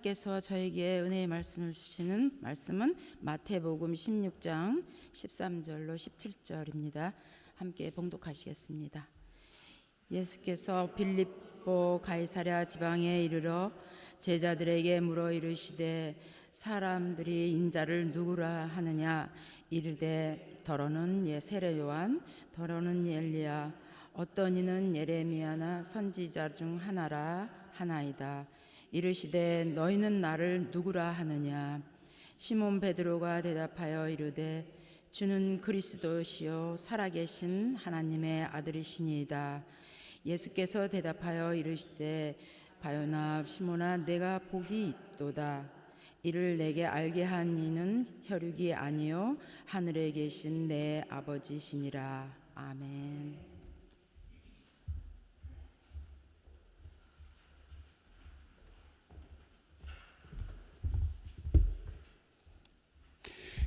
하나님께서 저에게 은혜의 말씀을 주시는 말씀은 마태복음 16장 13절로 17절입니다. 함께 봉독하시겠습니다. 예수께서 빌립보 가이사랴 지방에 이르러 제자들에게 물어 이르시되 사람들이 인자를 누구라 하느냐. 이르되 더러는 세례 요한, 더러는 엘리야, 어떤 이는 예레미야나 선지자 중 하나라 하나이다. 이르시되 너희는 나를 누구라 하느냐. 시몬 베드로가 대답하여 이르되 주는 그리스도시요 살아계신 하나님의 아들이시니이다. 예수께서 대답하여 이르시되 바요나 시몬아, 내가 복이 있도다. 이를 내게 알게 한 이는 혈육이 아니요 하늘에 계신 내 아버지시니라. 아멘.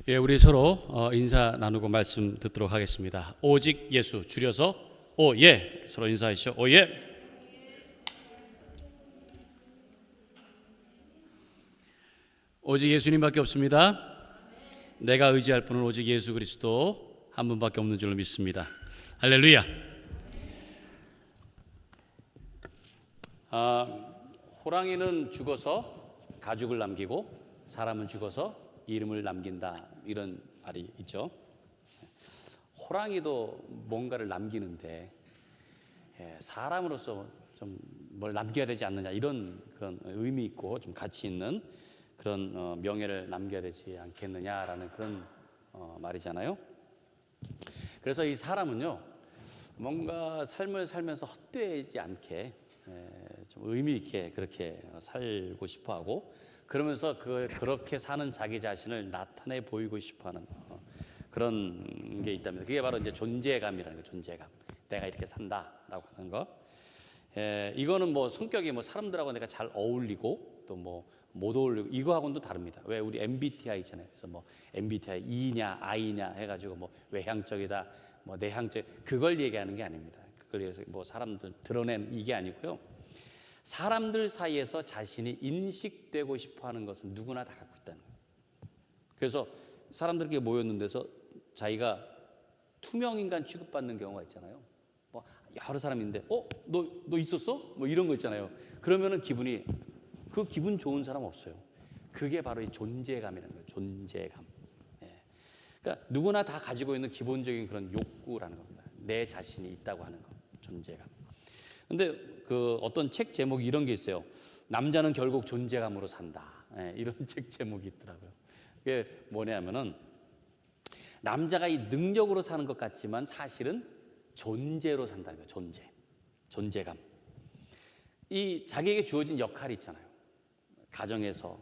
예, 우리 서로 인사 나누고 말씀 듣도록 하겠습니다. 오직 예수, 줄여서 오예, 서로 인사하시죠. 오예. 오직 예수님밖에 없습니다. 내가 의지할 분은 오직 예수 그리스도 한 분밖에 없는 줄로 믿습니다. 할렐루야. 호랑이는 죽어서 가죽을 남기고 사람은 죽어서 이름을 남긴다, 이런 말이 있죠. 호랑이도 뭔가를 남기는데 사람으로서 좀 뭘 남겨야 되지 않느냐, 이런 그런 의미 있고 좀 가치 있는 그런 명예를 남겨야 되지 않겠느냐라는 그런 말이잖아요. 그래서 이 사람은요, 뭔가 삶을 살면서 헛되지 않게 좀 의미 있게 그렇게 살고 싶어하고, 그러면서 그렇게 사는 자기 자신을 나타내 보이고 싶어하는 그런 게 있답니다. 그게 바로 이제 존재감이라는 거, 존재감. 내가 이렇게 산다라고 하는 거. 이거는 뭐 성격이 뭐 사람들하고 내가 잘 어울리고 또 뭐 못 어울리고, 이거하고는 또 다릅니다. 왜 우리 MBTI 있잖아요. 그래서 뭐 MBTI E냐 I냐 해가지고 뭐 외향적이다, 뭐 내향적, 그걸 얘기하는 게 아닙니다. 그걸 위해서 뭐 사람들 드러낸 이게 아니고요. 사람들 사이에서 자신이 인식되고 싶어하는 것은 누구나 다 갖고 있다는 거예요. 그래서 사람들에게 모였는 데서 자기가 투명인간 취급받는 경우가 있잖아요. 뭐 여러 사람인데 너 있었어? 뭐 이런 거 있잖아요. 그러면은 그 기분 좋은 사람 없어요. 그게 바로 이 존재감이라는 거예요. 존재감. 그러니까 누구나 다 가지고 있는 기본적인 그런 욕구라는 겁니다. 내 자신이 있다고 하는 거, 존재감. 근데 그 어떤 책 제목이 이런 게 있어요. 남자는 결국 존재감으로 산다. 이런 책 제목이 있더라고요. 그게 뭐냐면은 남자가 이 능력으로 사는 것 같지만 사실은 존재로 산다는 거예요. 존재감. 이 자기에게 주어진 역할이 있잖아요. 가정에서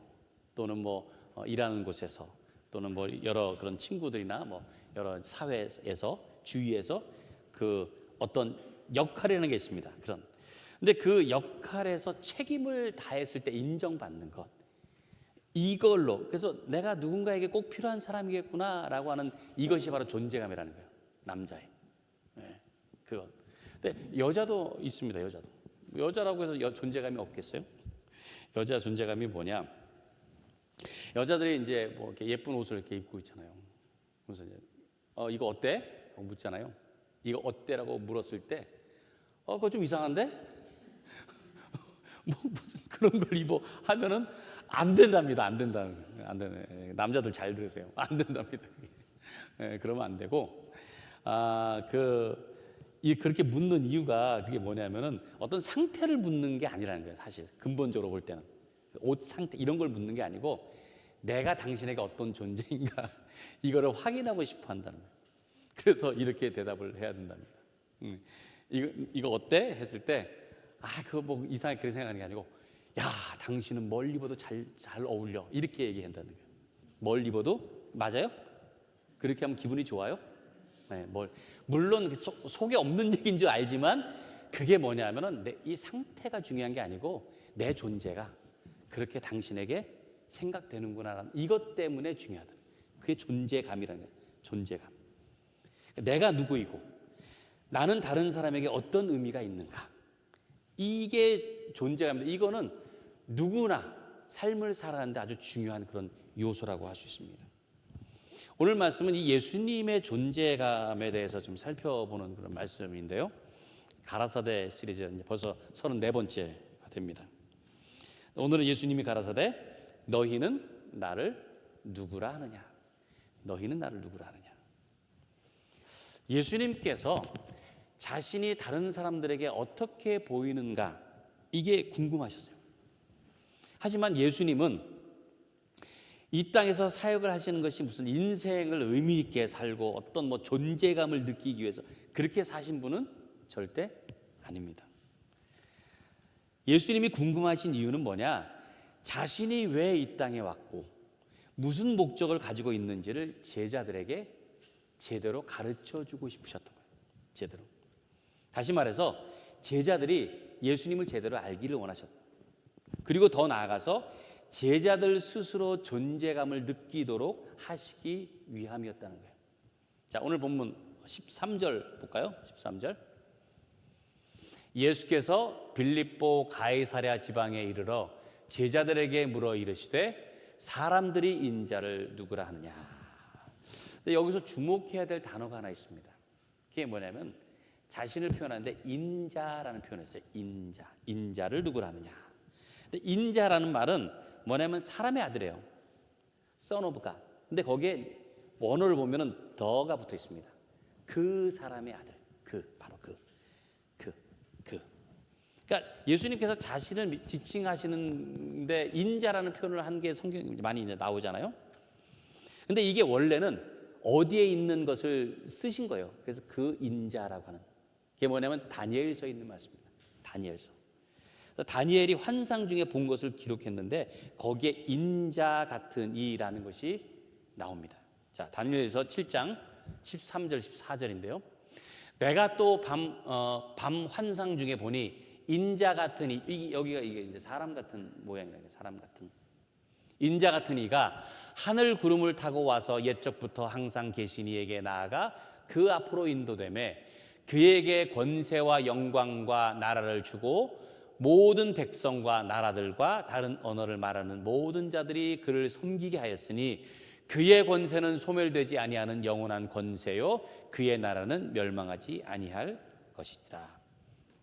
또는 뭐 일하는 곳에서 또는 뭐 여러 그런 친구들이나 뭐 여러 사회에서 주위에서 그 어떤 역할이라는 게 있습니다. 근데 그 역할에서 책임을 다했을 때 인정받는 것, 이걸로, 그래서 내가 누군가에게 꼭 필요한 사람이겠구나라고 하는 이것이 바로 존재감이라는 거예요. 남자의. 그것. 근데 여자도 있습니다. 여자라고 해서 존재감이 없겠어요? 여자 존재감이 뭐냐? 여자들이 이제 뭐 이렇게 예쁜 옷을 이렇게 입고 있잖아요. 그래서 이제 이거 어때? 묻잖아요. 이거 어때라고 물었을 때 그거 좀 이상한데? 뭐 무슨 그런 걸 입어 하면은 안 된답니다. 안 되네. 남자들 잘 들으세요. 안 된답니다. 그러면 안 되고, 그렇게 묻는 이유가 그게 뭐냐면은 어떤 상태를 묻는 게 아니라는 거예요. 사실 근본적으로 볼 때는 옷 상태 이런 걸 묻는 게 아니고 내가 당신에게 어떤 존재인가 이거를 확인하고 싶어 한다는 거예요. 그래서 이렇게 대답을 해야 된답니다. 이거 어때? 했을 때 그거 뭐 이상하게 그렇게 생각하는 게 아니고, 야, 당신은 뭘 입어도 잘 어울려, 이렇게 얘기한다는 거예요. 뭘 입어도 맞아요? 그렇게 하면 기분이 좋아요? 물론 속에 없는 얘기인 줄 알지만 그게 뭐냐면은 이 상태가 중요한 게 아니고 내 존재가 그렇게 당신에게 생각되는구나라는 이것 때문에 중요하다. 그게 존재감이라는 거예요. 존재감. 내가 누구이고 나는 다른 사람에게 어떤 의미가 있는가, 이게 존재감입니다. 이거는 누구나 삶을 살아가는데 아주 중요한 그런 요소라고 할 수 있습니다. 오늘 말씀은 이 예수님의 존재감에 대해서 좀 살펴보는 그런 말씀인데요. 가라사대 시리즈 이제 벌써 34번째가 됩니다. 오늘은 예수님이 가라사대 너희는 나를 누구라 하느냐. 너희는 나를 누구라 하느냐. 예수님께서 자신이 다른 사람들에게 어떻게 보이는가 이게 궁금하셨어요. 하지만 예수님은 이 땅에서 사역을 하시는 것이 무슨 인생을 의미 있게 살고 어떤 뭐 존재감을 느끼기 위해서 그렇게 사신 분은 절대 아닙니다. 예수님이 궁금하신 이유는 뭐냐? 자신이 왜 이 땅에 왔고 무슨 목적을 가지고 있는지를 제자들에게 제대로 가르쳐 주고 싶으셨던 거예요. 제대로. 다시 말해서 제자들이 예수님을 제대로 알기를 원하셨다. 그리고 더 나아가서 제자들 스스로 존재감을 느끼도록 하시기 위함이었다는 거예요. 자, 오늘 본문 13절 볼까요? 13절. 예수께서 빌립보 가이사랴 지방에 이르러 제자들에게 물어 이르시되 사람들이 인자를 누구라 하느냐. 근데 여기서 주목해야 될 단어가 하나 있습니다. 그게 뭐냐면 자신을 표현하는데 인자라는 표현을 했어요. 인자를 누구라 하느냐. 근데 인자라는 말은 뭐냐면 사람의 아들이에요. Son of God. 근데 거기에 원어를 보면은 더가 붙어 있습니다. 그 사람의 아들. 바로 그. 그러니까 예수님께서 자신을 지칭하시는데 인자라는 표현을 한 게 성경에 많이 이제 나오잖아요. 근데 이게 원래는 어디에 있는 것을 쓰신 거예요. 그래서 그 인자라고 하는. 그게 뭐냐면 다니엘서에 있는 말씀입니다. 다니엘서. 다니엘이 환상 중에 본 것을 기록했는데 거기에 인자 같은 이라는 것이 나옵니다. 자, 다니엘서 7장 13절 14절인데요. 내가 또 밤 환상 중에 보니 인자 같은 이, 여기가 이게 이제 사람 같은 모양이에요. 사람 같은 인자 같은 이가 하늘 구름을 타고 와서 옛적부터 항상 계신 이에게 나아가 그 앞으로 인도되매 그에게 권세와 영광과 나라를 주고 모든 백성과 나라들과 다른 언어를 말하는 모든 자들이 그를 섬기게 하였으니 그의 권세는 소멸되지 아니하는 영원한 권세요 그의 나라는 멸망하지 아니할 것이니라.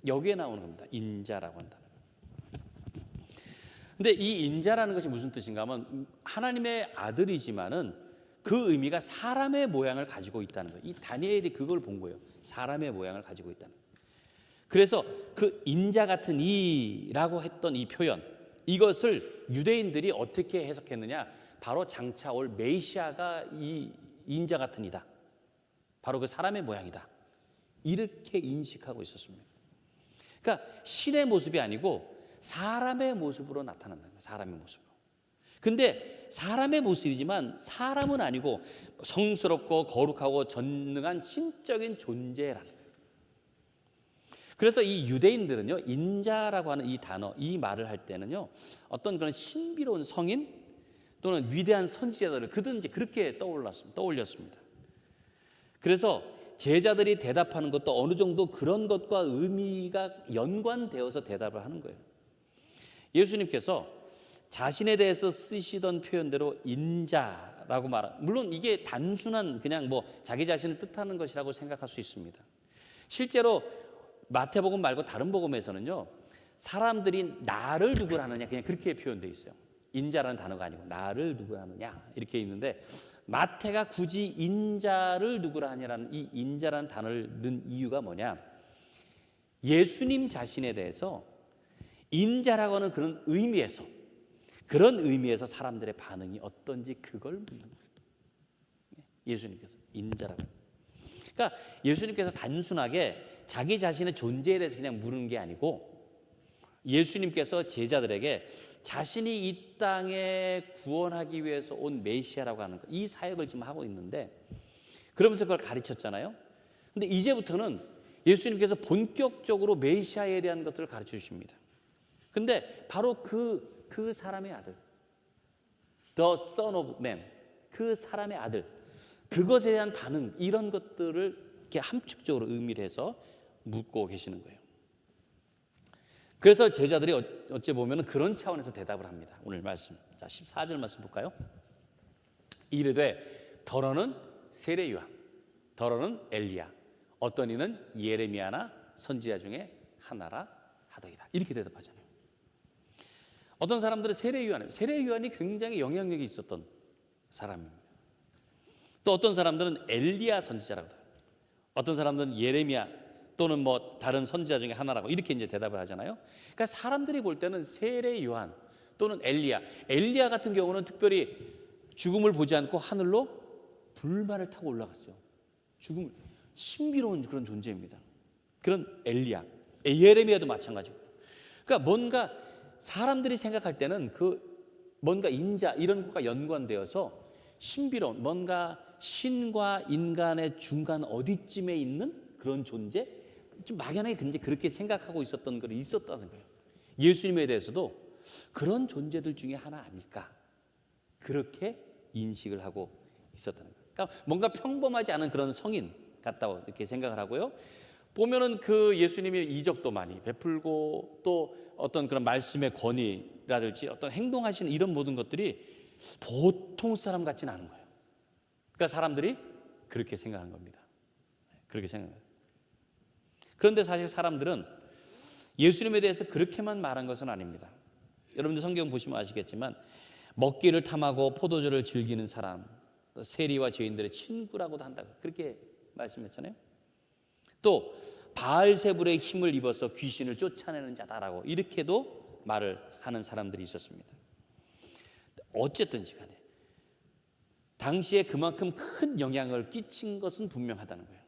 여기에 나오는 겁니다. 인자라고 한다는. 근데 이 인자라는 것이 무슨 뜻인가 하면 하나님의 아들이지만은 그 의미가 사람의 모양을 가지고 있다는 거예요. 이 다니엘이 그걸 본 거예요. 사람의 모양을 가지고 있다는 거예요. 그래서 그 인자 같은 이라고 했던 이 표현, 이것을 유대인들이 어떻게 해석했느냐? 바로 장차 올 메시아가 이 인자 같은 이다. 바로 그 사람의 모양이다. 이렇게 인식하고 있었습니다. 그러니까 신의 모습이 아니고 사람의 모습으로 나타난다는 거예요. 사람의 모습으로. 근데 사람의 모습이지만 사람은 아니고 성스럽고 거룩하고 전능한 신적인 존재라는 거예요. 그래서 이 유대인들은요, 인자라고 하는 이 단어, 이 말을 할 때는요, 어떤 그런 신비로운 성인 또는 위대한 선지자들을 그든지 그렇게 떠올렸습니다. 그래서 제자들이 대답하는 것도 어느 정도 그런 것과 의미가 연관되어서 대답을 하는 거예요. 예수님께서 자신에 대해서 쓰시던 표현대로 인자라고 물론 이게 단순한 그냥 뭐 자기 자신을 뜻하는 것이라고 생각할 수 있습니다. 실제로 마태복음 말고 다른 복음에서는요, 사람들이 나를 누구라 하느냐 그냥 그렇게 표현되어 있어요. 인자라는 단어가 아니고 나를 누구라 하느냐 이렇게 있는데 마태가 굳이 인자를 누구라 하냐라는 이 인자라는 단어를 넣은 이유가 뭐냐? 예수님 자신에 대해서 인자라고 하는 그런 의미에서 사람들의 반응이 어떤지 그걸 묻는 거예요. 예수님께서 인자라고. 그러니까 예수님께서 단순하게 자기 자신의 존재에 대해서 그냥 물은 게 아니고 예수님께서 제자들에게 자신이 이 땅에 구원하기 위해서 온 메시아라고 하는 이 사역을 지금 하고 있는데 그러면서 그걸 가르쳤잖아요. 근데 이제부터는 예수님께서 본격적으로 메시아에 대한 것들을 가르쳐 주십니다. 근데 바로 그 사람의 아들, The Son of Man, 그 사람의 아들, 그것에 대한 반응, 이런 것들을 이렇게 함축적으로 의미를 해서 묻고 계시는 거예요. 그래서 제자들이 어찌 보면 그런 차원에서 대답을 합니다. 오늘 말씀. 자, 14절 말씀 볼까요? 이르되 더러는 세례 요한, 더러는 엘리야, 어떤 이는 예레미야나 선지자 중에 하나라 하더이다. 이렇게 대답하잖아요. 어떤 사람들은 세례 요한이 굉장히 영향력이 있었던 사람입니다. 또 어떤 사람들은 엘리야 선지자라고 해요. 어떤 사람들은 예레미야 또는 뭐 다른 선지자 중에 하나라고 이렇게 이제 대답을 하잖아요. 그러니까 사람들이 볼 때는 세례 요한 또는 엘리야 같은 경우는 특별히 죽음을 보지 않고 하늘로 불만을 타고 올라갔죠. 죽음을 신비로운 그런 존재입니다. 그런 엘리야, 예레미야도 마찬가지고. 그러니까 뭔가 사람들이 생각할 때는 뭔가 인자 이런 것과 연관되어서 신비로운 뭔가 신과 인간의 중간 어디쯤에 있는 그런 존재, 좀 막연하게 그렇게 생각하고 있었던 걸 있었다는 거예요. 예수님에 대해서도 그런 존재들 중에 하나 아닐까 그렇게 인식을 하고 있었다는 거예요. 그러니까 뭔가 평범하지 않은 그런 성인 같다고 이렇게 생각을 하고요. 보면은 그 예수님이 이적도 많이 베풀고 또 어떤 그런 말씀의 권위라든지 어떤 행동하시는 이런 모든 것들이 보통 사람 같지는 않은 거예요. 그러니까 사람들이 그렇게 생각한 겁니다. 그렇게 생각해요. 그런데 사실 사람들은 예수님에 대해서 그렇게만 말한 것은 아닙니다. 여러분들 성경 보시면 아시겠지만 먹기를 탐하고 포도주를 즐기는 사람, 또 세리와 죄인들의 친구라고도 한다고 그렇게 말씀했잖아요. 또 바알세불의 힘을 입어서 귀신을 쫓아내는 자다라고 이렇게도 말을 하는 사람들이 있었습니다. 어쨌든지 간에 당시에 그만큼 큰 영향을 끼친 것은 분명하다는 거예요.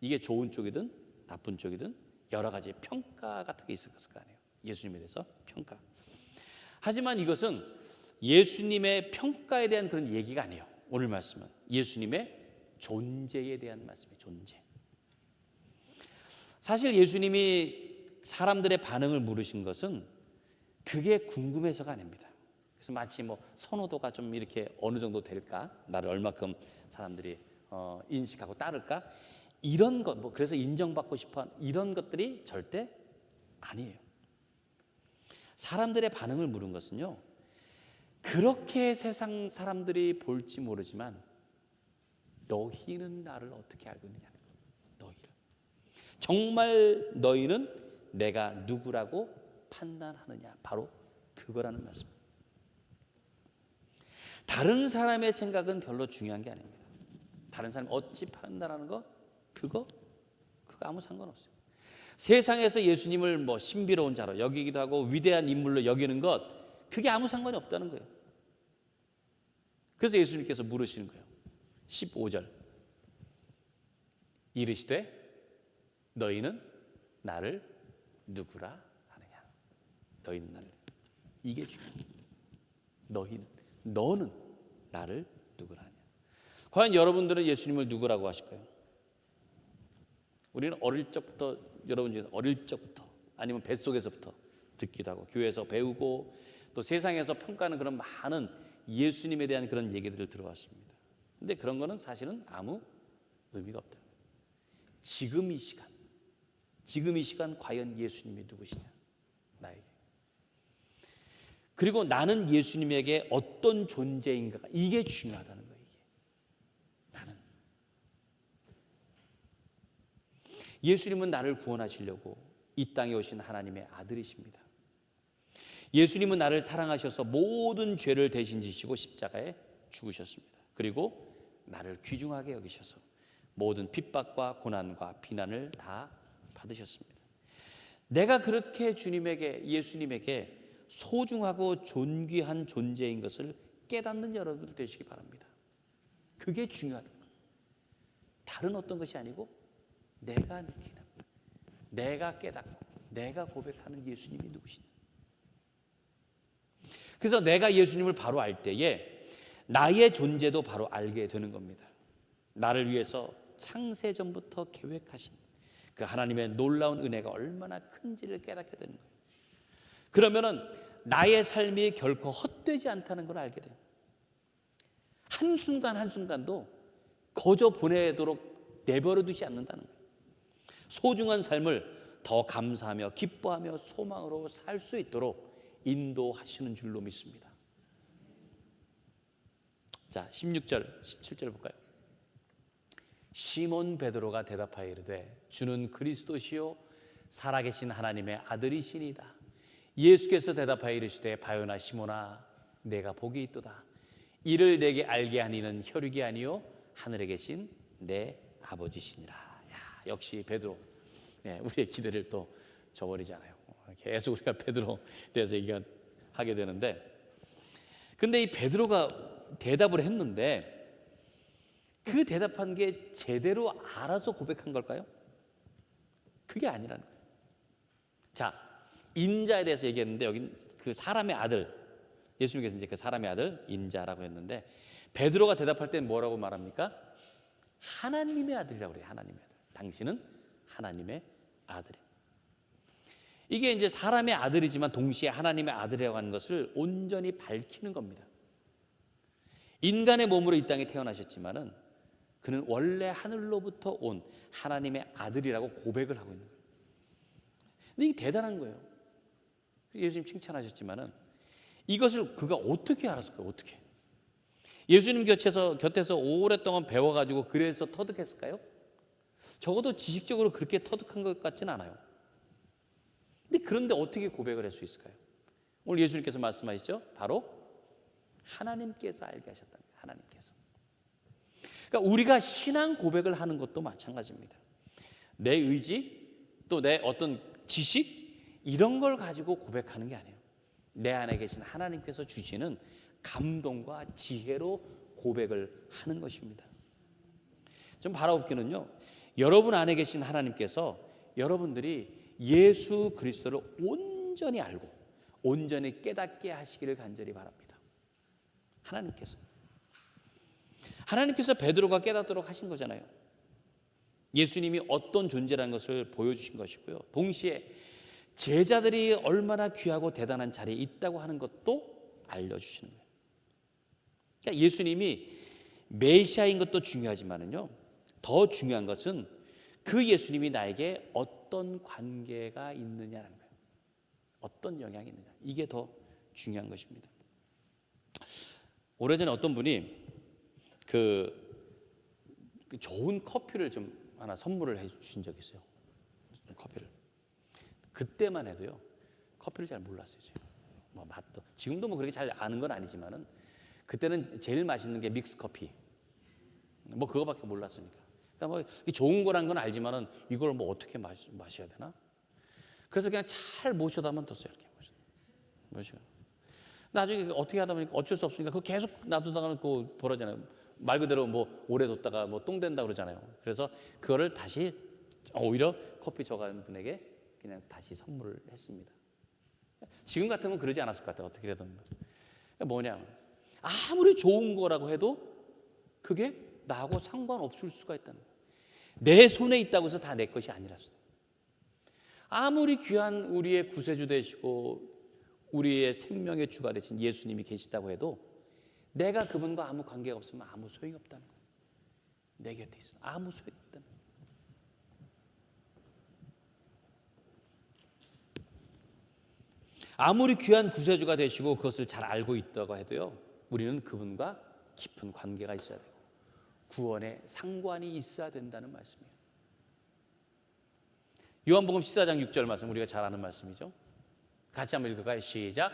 이게 좋은 쪽이든 나쁜 쪽이든 여러 가지 평가 같은 게 있을 거 아니에요. 예수님에 대해서 평가. 하지만 이것은 예수님의 평가에 대한 그런 얘기가 아니에요. 오늘 말씀은 예수님의 존재에 대한 말씀이에요. 존재. 사실 예수님이 사람들의 반응을 물으신 것은 그게 궁금해서가 아닙니다. 그래서 마치 뭐 선호도가 좀 이렇게 어느 정도 될까? 나를 얼마큼 사람들이 인식하고 따를까? 이런 것, 뭐 그래서 인정받고 싶어 이런 것들이 절대 아니에요. 사람들의 반응을 물은 것은요, 그렇게 세상 사람들이 볼지 모르지만 너희는 나를 어떻게 알고 있느냐? 너희를 정말 너희는 내가 누구라고 판단하느냐? 바로 그거라는 말씀. 다른 사람의 생각은 별로 중요한 게 아닙니다. 다른 사람이 어찌 판단하는 거 그거 아무 상관없어요. 세상에서 예수님을 뭐 신비로운 자로 여기기도 하고 위대한 인물로 여기는 것 그게 아무 상관이 없다는 거예요. 그래서 예수님께서 물으시는 거예요. 15절 이르시되 너희는 나를 누구라 하느냐? 너희는 나를 이게 중요해요. 너는 나를 누구라 하냐? 과연 여러분들은 예수님을 누구라고 하실까요? 우리는 여러분 어릴 적부터 아니면 뱃속에서부터 듣기도 하고 교회에서 배우고 또 세상에서 평가하는 그런 많은 예수님에 대한 그런 얘기들을 들어왔습니다. 근데 그런 거는 사실은 아무 의미가 없다. 지금 이 시간 과연 예수님이 누구시냐? 나에게. 그리고 나는 예수님에게 어떤 존재인가 이게 중요하다는 거예요. 나는 예수님은 나를 구원하시려고 이 땅에 오신 하나님의 아들이십니다. 예수님은 나를 사랑하셔서 모든 죄를 대신 지시고 십자가에 죽으셨습니다. 그리고 나를 귀중하게 여기셔서 모든 핍박과 고난과 비난을 다 받으셨습니다. 내가 그렇게 예수님에게 소중하고 존귀한 존재인 것을 깨닫는 여러분 되시기 바랍니다. 그게 중요하다. 다른 어떤 것이 아니고 내가 느끼는, 내가 깨닫고 내가 고백하는 예수님이 누구시냐. 그래서 내가 예수님을 바로 알 때에 나의 존재도 바로 알게 되는 겁니다. 나를 위해서 창세전부터 계획하신 그 하나님의 놀라운 은혜가 얼마나 큰지를 깨닫게 되는 거예요. 그러면은 나의 삶이 결코 헛되지 않다는 걸 알게 돼요. 한순간 한순간도 거저 보내도록 내버려 두지 않는다는 거예요. 소중한 삶을 더 감사하며 기뻐하며 소망으로 살 수 있도록 인도하시는 줄로 믿습니다. 자, 16절, 17절 볼까요? 시몬 베드로가 대답하여 이르되 주는 그리스도시요 살아계신 하나님의 아들이시니이다. 예수께서 대답하여 이르시되 바요나 시몬아 내가 복이 있도다. 이를 내게 알게 한 이는 혈육이 아니요 하늘에 계신 내 아버지시니라. 야, 역시 베드로. 우리의 기대를 또 저버리잖아요. 계속 우리가 베드로에 대해서 얘기하게 되는데, 근데 이 베드로가 대답을 했는데 그 대답한 게 제대로 알아서 고백한 걸까요? 그게 아니라는 거예요. 자, 인자에 대해서 얘기했는데 여긴 그 사람의 아들, 예수님께서 이제 그 사람의 아들 인자라고 했는데, 베드로가 대답할 때 뭐라고 말합니까? 하나님의 아들이라고 그래요. 하나님의 아들. 당신은 하나님의 아들이에요. 이게 이제 사람의 아들이지만 동시에 하나님의 아들이라고 하는 것을 온전히 밝히는 겁니다. 인간의 몸으로 이 땅에 태어나셨지만은 그는 원래 하늘로부터 온 하나님의 아들이라고 고백을 하고 있는 거예요. 근데 이게 대단한 거예요. 예수님 칭찬하셨지만은 이것을 그가 어떻게 알았을까요? 어떻게? 예수님 곁에서 오랫동안 배워가지고 그래서 터득했을까요? 적어도 지식적으로 그렇게 터득한 것 같지는 않아요. 근데 그런데 어떻게 고백을 할 수 있을까요? 오늘 예수님께서 말씀하시죠. 바로 하나님께서 알게 하셨다는 거예요. 하나님께서. 그러니까 우리가 신앙 고백을 하는 것도 마찬가지입니다. 내 의지 또 내 어떤 지식 이런 걸 가지고 고백하는 게 아니에요. 내 안에 계신 하나님께서 주시는 감동과 지혜로 고백을 하는 것입니다. 좀 바라옵기는요, 여러분 안에 계신 하나님께서 여러분들이 예수 그리스도를 온전히 알고 온전히 깨닫게 하시기를 간절히 바랍니다. 하나님께서 베드로가 깨닫도록 하신 거잖아요. 예수님이 어떤 존재라는 것을 보여주신 것이고요, 동시에 제자들이 얼마나 귀하고 대단한 자리에 있다고 하는 것도 알려주시는 거예요. 그러니까 예수님이 메시아인 것도 중요하지만은요, 더 중요한 것은 그 예수님이 나에게 어떤 관계가 있느냐라는 거예요. 어떤 영향이 있느냐. 이게 더 중요한 것입니다. 오래전에 어떤 분이 그 좋은 커피를 좀 하나 선물을 해 주신 적이 있어요. 커피를. 그때만 해도요, 커피를 잘 몰랐어요. 뭐 맛도. 지금도 뭐 그렇게 잘 아는 건 아니지만은 그때는 제일 맛있는 게 믹스 커피. 뭐 그거밖에 몰랐으니까. 그러니까 뭐 좋은 거란 건 알지만은 이걸 뭐 어떻게 마셔야 되나? 그래서 그냥 잘 모셔다만 뒀어요. 이렇게 모셔. 나중에 어떻게 하다 보니까 어쩔 수 없으니까 그거 계속 놔두다가는 그거 버려잖아요. 말 그대로 뭐 오래 뒀다가 뭐 똥 된다 그러잖아요. 그래서 그거를 다시 오히려 커피 줘가는 분에게 그냥 다시 선물을 했습니다. 지금 같으면 그러지 않았을 것 같아요. 어떻게든. 뭐냐, 아무리 좋은 거라고 해도 그게 나하고 상관없을 수가 있다는 거예요. 내 손에 있다고 해서 다 내 것이 아니라서. 아무리 귀한 우리의 구세주 되시고 우리의 생명의 주가 되신 예수님이 계시다고 해도 내가 그분과 아무 관계가 없으면 아무 소용이 없다는 거예요. 내 곁에 있어 아무 소용이 없다는 거예요. 아무리 귀한 구세주가 되시고 그것을 잘 알고 있다고 해도요, 우리는 그분과 깊은 관계가 있어야 되고 구원의 상관이 있어야 된다는 말씀이에요. 요한복음 14장 6절 말씀, 우리가 잘 아는 말씀이죠. 같이 한번 읽을까요? 시작.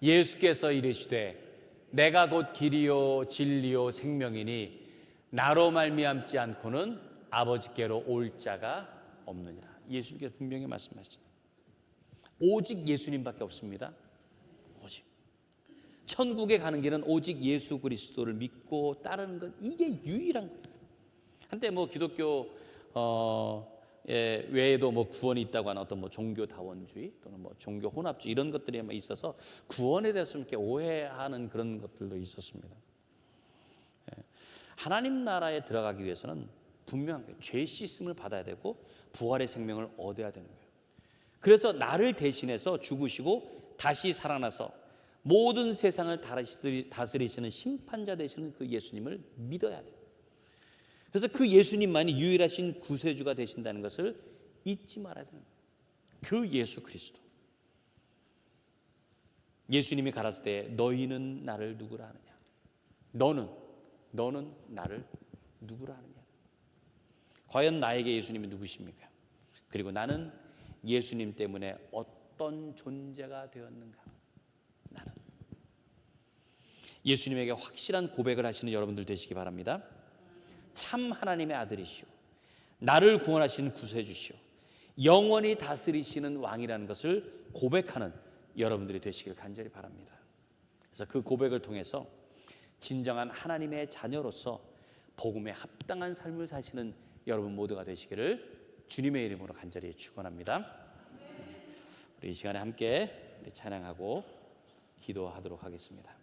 예수께서 이르시되 내가 곧 길이요 진리요 생명이니 나로 말미암지 않고는 아버지께로 올 자가 없느니라. 예수님께서 분명히 말씀하시죠. 오직 예수님밖에 없습니다. 오직. 천국에 가는 길은 오직 예수 그리스도를 믿고 따르는 것, 이게 유일한 거예요. 한때 뭐 기독교 외에도 뭐 구원이 있다고 하는 어떤 뭐 종교다원주의 또는 뭐 종교 혼합주의 이런 것들이 있어서 구원에 대해서 이렇게 오해하는 그런 것들도 있었습니다. 하나님 나라에 들어가기 위해서는 분명한 거예요. 죄 씻음을 받아야 되고 부활의 생명을 얻어야 되는 거예요. 그래서 나를 대신해서 죽으시고 다시 살아나서 모든 세상을 다스리시는 심판자 되시는 그 예수님을 믿어야 돼요. 그래서 그 예수님만이 유일하신 구세주가 되신다는 것을 잊지 말아야 되는 거예요. 그 예수 그리스도. 예수님이 가라사대 때 너희는 나를 누구라 하느냐? 너는 나를 누구라 하느냐? 과연 나에게 예수님이 누구십니까? 그리고 나는 예수님 때문에 어떤 존재가 되었는가? 나는 예수님에게 확실한 고백을 하시는 여러분들 되시기 바랍니다. 참 하나님의 아들이시오, 나를 구원하시는 구세주시오, 영원히 다스리시는 왕이라는 것을 고백하는 여러분들이 되시길 간절히 바랍니다. 그래서 그 고백을 통해서 진정한 하나님의 자녀로서 복음에 합당한 삶을 사시는 여러분 모두가 되시기를 주님의 이름으로 간절히 축원합니다. 우리 이 시간에 함께 찬양하고 기도하도록 하겠습니다.